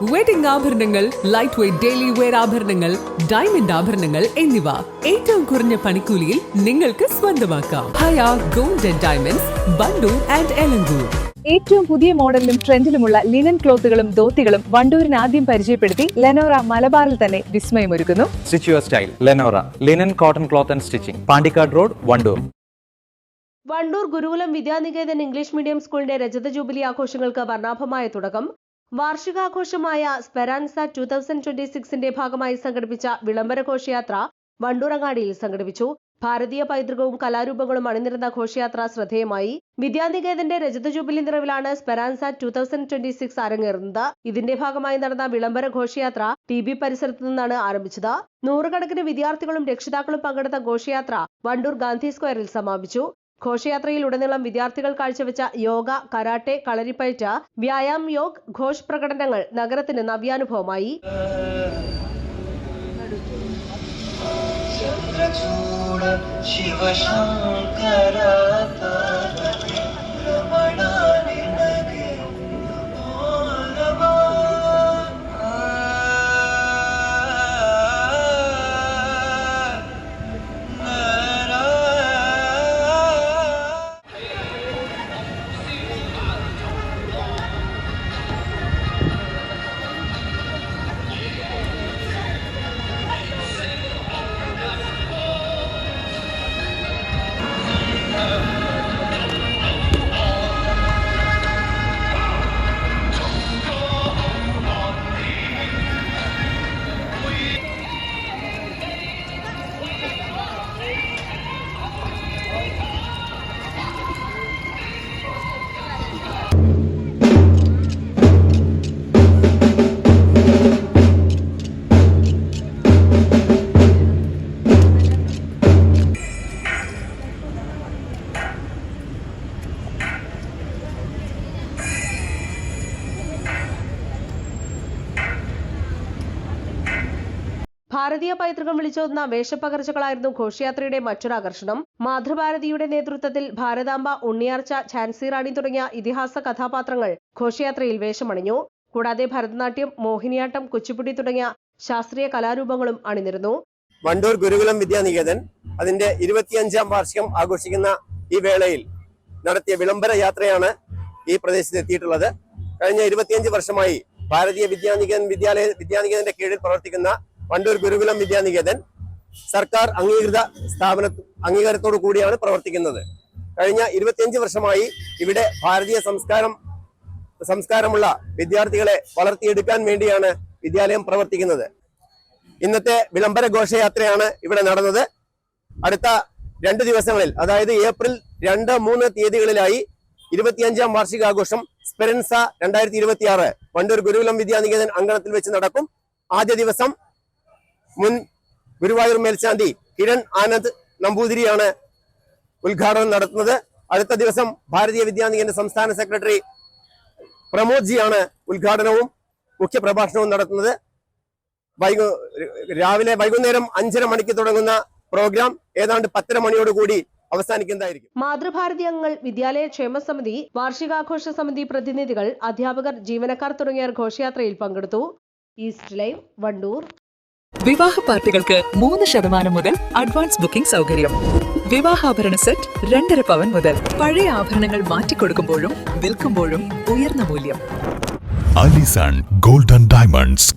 Wedding ആഭരണങ്ങൾ, light weight daily wear ആഭരണങ്ങൾ, diamond ആഭരണങ്ങൾ എന്നിവ ഏറ്റവും കുറഞ്ഞ പണിക്കൂലിയിൽ നിങ്ങൾക്ക് സ്വന്തമാക്കാം. Haya gold and diamonds, Wandoor and Elankur. ഏറ്റവും പുതിയ മോഡലിലും ട്രെൻഡിലുമുള്ള ലിനൻ ക്ലോത്തുകളും ധോത്തികളും വണ്ടൂരിന് ആദ്യം പരിചയപ്പെടുത്തി ലെനോറ മലബാറിൽ തന്നെ വിസ്മയമൊരുക്കുന്നു. Stitch your style Lenora linen cotton cloth and stitching, Pandikkad road, Wandoor. Wandoor Gurukulam Vidyaniketan English medium സ്കൂളിന്റെ രജത ജൂബിലി ആഘോഷങ്ങൾക്ക് വർണ്ണാഭമായ തുടക്കം. വാർഷികാഘോഷമായ സ്പെറാൻസ 2026ന്റെ ഭാഗമായി സംഘടിപ്പിച്ച വിളംബര ഘോഷയാത്ര വണ്ടൂർ അങ്ങാടിയിൽ സംഘടിപ്പിച്ചു. ഭാരതീയ പൈതൃകവും കലാരൂപങ്ങളും അണിനിരന്ന ഘോഷയാത്ര ശ്രദ്ധേയമായി. വിദ്യാനികേതന്റെ രജത ജൂബിലി നിറവിലാണ് സ്പെറാൻസ 2026 അരങ്ങേറുന്നത്. ഇതിന്റെ ഭാഗമായി നടന്ന വിളംബര ഘോഷയാത്ര TB പരിസരത്തു നിന്നാണ് ആരംഭിച്ചത്. നൂറുകണക്കിന് വിദ്യാർത്ഥികളും രക്ഷിതാക്കളും പങ്കെടുത്ത ഘോഷയാത്ര വണ്ടൂർ ഗാന്ധി സ്ക്വയറിൽ സമാപിച്ചു. ഘോഷയാത്രയിൽ ഉടനീളം വിദ്യാർത്ഥികൾ കാഴ്ചവെച്ച യോഗ, കരാട്ടെ, കളരിപ്പയറ്റ്, വ്യായാം, യോഗ്, ഘോഷ് പ്രകടനങ്ങൾ നഗരത്തിന് നവ്യാനുഭവമായി. ഭാരതീയ പൈതൃകം വിളിച്ചോതുന്ന വേഷപ്പകർച്ചകളായിരുന്നു ഘോഷയാത്രയുടെ മറ്റൊരാകർഷണം. മാതൃഭാരതിയുടെ നേതൃത്വത്തിൽ ഭാരതാംബ, ഉണ്ണിയാർച്ച, ഝാൻസി റാണി തുടങ്ങിയ ഇതിഹാസ കഥാപാത്രങ്ങൾ ഘോഷയാത്രയിൽ വേഷമണിഞ്ഞു. കൂടാതെ ഭരതനാട്യം, മോഹിനിയാട്ടം, കുച്ചിപ്പുടി തുടങ്ങിയ ശാസ്ത്രീയ കലാരൂപങ്ങളും അണിനിരന്നു. വണ്ടൂർ ഗുരുകുലം വിദ്യാനികേതൻ അതിന്റെ 25ാം വാർഷികം ആഘോഷിക്കുന്ന ഈ വേളയിൽ നടത്തിയ വിളംബര യാത്രയാണ് ഈ പ്രദേശത്ത് എത്തിയിട്ടുള്ളത്. കഴിഞ്ഞ 25 വർഷമായി ഭാരതീയ വിദ്യാനികേതന്റെ കീഴിൽ പ്രവർത്തിക്കുന്ന വണ്ടൂർ ഗുരുകുലം വിദ്യാനികേതൻ സർക്കാർ അംഗീകാരത്തോടു കൂടിയാണ് പ്രവർത്തിക്കുന്നത്. കഴിഞ്ഞ 25 വർഷമായി ഇവിടെ ഭാരതീയ സംസ്കാരമുള്ള വിദ്യാർത്ഥികളെ വളർത്തിയെടുക്കാൻ വേണ്ടിയാണ് വിദ്യാലയം പ്രവർത്തിക്കുന്നത്. ഇന്നത്തെ വിളംബര ഘോഷയാത്രയാണ് ഇവിടെ നടന്നത്. അടുത്ത 2 ദിവസങ്ങളിൽ, അതായത് ഏപ്രിൽ 2, 3 തീയതികളിലായി 25ാം വാർഷികാഘോഷം സ്പെറൻസ 2026 വണ്ടൂർ ഗുരുകുലം വിദ്യാനികേതൻ അങ്കണത്തിൽ വെച്ച് നടക്കും. ആദ്യ ദിവസം മുൻ ഗുരുവായൂർ മേൽശാന്തി കിരൺ ആനന്ദ് നമ്പൂതിരിയാണ് ഉദ്ഘാടനം നടത്തുന്നത്. അടുത്ത ദിവസം ഭാരതീയ വിദ്യാനികേതൻ സംസ്ഥാന സെക്രട്ടറി പ്രമോദ് ജിയാണ് ഉദ്ഘാടനവും മുഖ്യപ്രഭാഷണവും നടത്തുന്നത്. വൈകുന്നേരം 5:30 മണിക്ക് തുടങ്ങുന്ന പ്രോഗ്രാം ഏതാണ്ട് 10:30 മണിയോടുകൂടി അവസാനിക്കുന്നതായിരിക്കും. മാതൃഭാരതി അംഗങ്ങൾ, വിദ്യാലയ ക്ഷേമ സമിതി, വാർഷികാഘോഷ സമിതി പ്രതിനിധികൾ, അധ്യാപകർ, ജീവനക്കാർ തുടങ്ങിയവർ ഘോഷയാത്രയിൽ പങ്കെടുത്തു. East live, Wandoor. വിവാഹ പാർട്ടികൾക്ക് 3% മുതൽ അഡ്വാൻസ് ബുക്കിംഗ് സൗകര്യം. വിവാഹാഭരണ സെറ്റ് 2.5 പവൻ മുതൽ. പഴയ ആഭരണങ്ങൾ മാറ്റിക്കൊടുക്കുമ്പോഴും വിൽക്കുമ്പോഴും ഉയർന്ന മൂല്യം. Allison gold and diamonds,